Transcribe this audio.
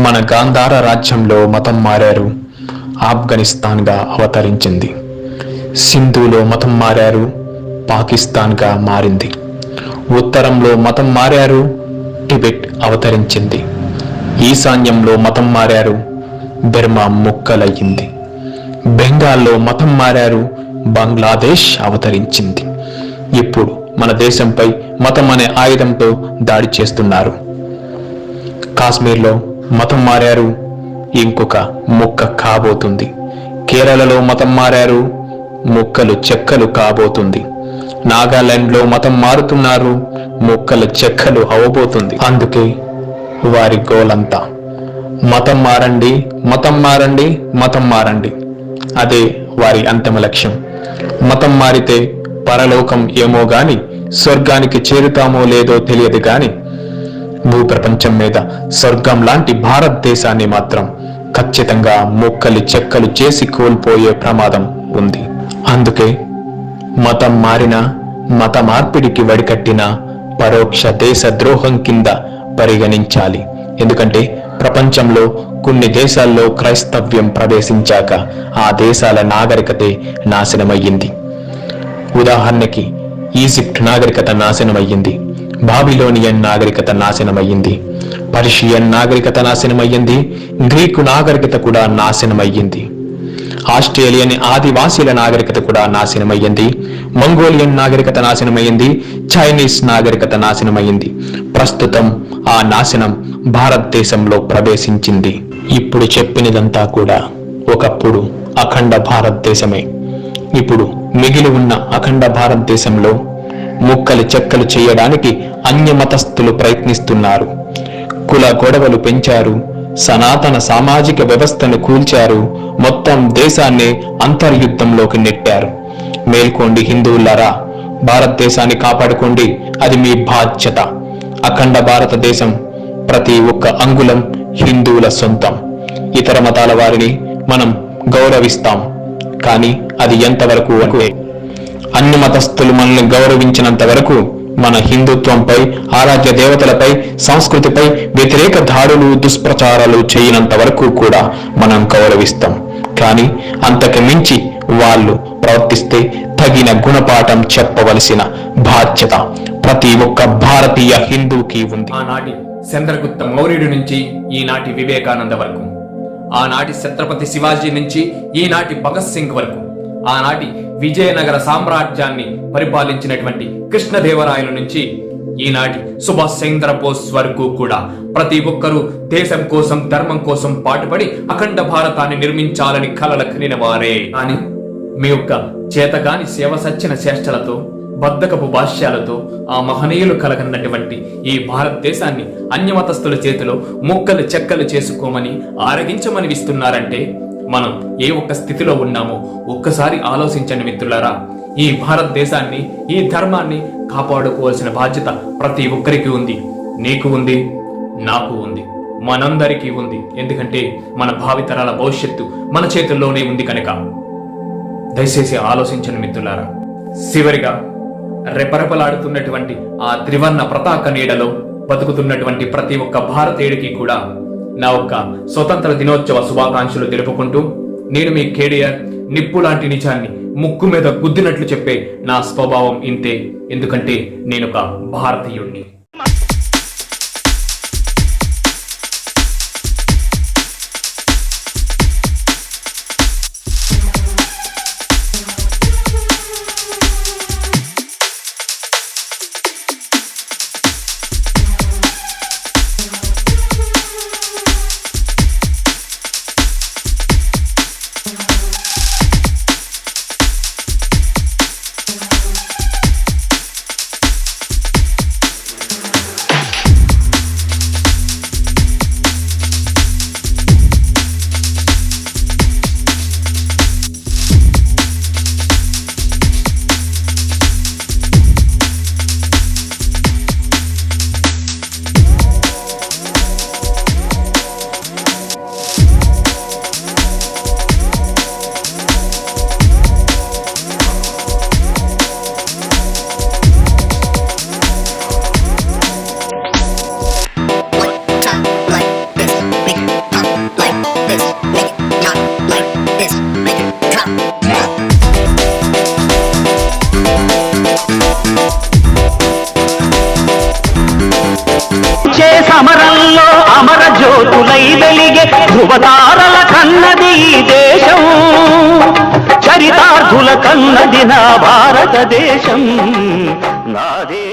మన గాంధార రాజ్యంలో మతం మారారు, ఆఫ్ఘనిస్తాన్గా అవతరించింది. సింధులో మతం మారారు, పాకిస్తాన్గా మారింది. ఉత్తరంలో మతం మారారు, టిబెట్ అవతరించింది. ఈశాన్యంలో మతం మారారు, బెర్మా ముక్కలయ్యింది. బెంగాల్లో మతం మారారు, బంగ్లాదేశ్ అవతరించింది. ఇప్పుడు మన దేశంపై మతం అనే ఆయుధంతో దాడి చేస్తున్నారు. కాశ్మీర్లో మతం మారారు, ఇంకొక ముక్క కాబోతుంది. కేరళలో మతం మారారు, ముక్కలు చెక్కలు కాబోతుంది. నాగాలాండ్లో మతం మారుతున్నారు, ముక్కలు చెక్కలు అవబోతుంది. అందుకే వారి గోలంతా మతం మారండి, మతం మారండి, మతం మారండి. అదే వారి అంతిమ లక్ష్యం. మతం మారితే పరలోకం ఏమో గాని స్వర్గానికి చేరుతామో లేదో తెలియదు గాని భూప్రపంచం మీద స్వర్గం లాంటి భారతదేశాన్ని మాత్రం ఖచ్చితంగా ముక్కలు చెక్కలు చేసి కోల్పోయే ప్రమాదం ఉంది. అందుకే మతం మారిన, మత మార్పిడికి వడికట్టిన పరోక్ష దేశ ద్రోహం కింద పరిగణించాలి. ఎందుకంటే ప్రపంచంలో కొన్ని దేశాల్లో క్రైస్తవ్యం ప్రవేశించాక ఆ దేశాల నాగరికతే నాశనమయ్యింది. ఉదాహరణకి ఈజిప్ట్ నాగరికత నాశనమయ్యింది, బాబిలోనియన్ నాగరికత నాశనమయ్యింది, పర్షియన్ నాగరికత నాశనమయ్యింది, గ్రీకు నాగరికత కూడా నాశనమయ్యింది, ఆస్ట్రేలియన్ ఆదివాసీల నాగరికత కూడా నాశనమయ్యింది, మంగోలియన్ నాగరికత నాశనమయ్యింది, చైనీస్ నాగరికత నాశనమయ్యింది. ప్రస్తుతం ఆ నాశనం భారతదేశంలో ప్రవేశించింది. ఇప్పుడు చెప్పినదంతా కూడా ఒకప్పుడు అఖండ భారతదేశమే. ఇప్పుడు మిగిలి ఉన్న అఖండ భారతదేశంలో ముక్కలు చెక్కలు చేయడానికి అన్యమతస్థులు ప్రయత్నిస్తున్నారు. కుల గొడవలు పెంచారు, సనాతన సామాజిక వ్యవస్థను కూల్చారు, మొత్తం దేశాన్ని అంతర్యుద్ధంలోకి నెట్టారు. మేల్కోండి హిందువులారా, భారతదేశాన్ని కాపాడుకోండి, అది మీ బాధ్యత. అఖండ భారతదేశం ప్రతి ఒక్క అంగుళం హిందువుల సొంతం. ఇతర మతాల వారిని మనం గౌరవిస్తాం, కానీ అది ఎంతవరకు? అన్ని మతస్థులు మనల్ని గౌరవించినంత వరకు మన హిందుత్వంపై, ఆరాధ్య దేవతలపై, సంస్కృతిపై వ్యతిరేక దాడులు, దుష్ప్రచారాలు చేయనంత వరకు కూడా మనం గౌరవిస్తాం. కానీ అంతకు మించి వాళ్ళు ప్రవర్తిస్తే తగిన గుణపాఠం చెప్పవలసిన బాధ్యత ప్రతి ఒక్క భారతీయ హిందూకి ఉంది. ఆనాటి చంద్రగుప్త మౌర్యుడి నుంచి ఈనాటి వివేకానంద వరకు, ఆనాటి ఛత్రపతి శివాజీ నుంచి ఈనాటి భగత్ సింగ్ వరకు, ఆనాటి విజయనగర సామ్రాజ్యాన్ని పరిపాలించినటువంటి కృష్ణదేవరాయల నుంచి ఈనాటి సుభాష్ చంద్రబోస్ వరకు కూడా ప్రతి ఒక్కరూ దేశం కోసం, ధర్మం కోసం పాటుపడి అఖండ భారతాన్ని నిర్మించాలని కలలు కనిన వారే. కానీ మీ యొక్క చేతగాని సేవ సచ్చిన చేష్టలతో, బద్ధకపు భాష్యాలతో ఆ మహనీయులు కలగన్నటువంటి ఈ భారతదేశాన్ని అన్యమతస్థుల చేతిలో ముక్కలు చెక్కలు చేసుకోమని, ఆరగించమని ఇస్తున్నారంటే మనం ఏ ఒక్క స్థితిలో ఉన్నామో ఒక్కసారి ఆలోచించండి మిత్రులారా. ఈ భారతదేశాన్ని, ఈ ధర్మాన్ని కాపాడుకోవాల్సిన బాధ్యత ప్రతి ఒక్కరికి ఉంది. నీకు ఉంది, నాకు ఉంది, మనందరికీ ఉంది. ఎందుకంటే మన భావితరాల భవిష్యత్తు మన చేతుల్లోనే ఉంది కనుక దయచేసి ఆలోచించండి మిత్రులారా. చివరిగా రెపరెపలాడుతున్నటువంటి ఆ త్రివర్ణ పతాక నీడలో బతుకుతున్నటువంటి ప్రతి ఒక్క భారతీయుడికి కూడా నా ఒక్క స్వతంత్ర దినోత్సవ శుభాకాంక్షలు తెలుపుకుంటూ, నేను మీ కేడిఆర్. నిప్పు లాంటి నిజాన్ని ముక్కు మీద గుద్దినట్లు చెప్పే నా స్వభావం ఇంతే. ఎందుకంటే నేనొక భారతీయుణ్ణి. జ్యోతులై వెలిగే ధృవతారల కన్నది ఈ దేశం, చరితార్థుల కన్నది నా భారతదేశం, నా దేశం.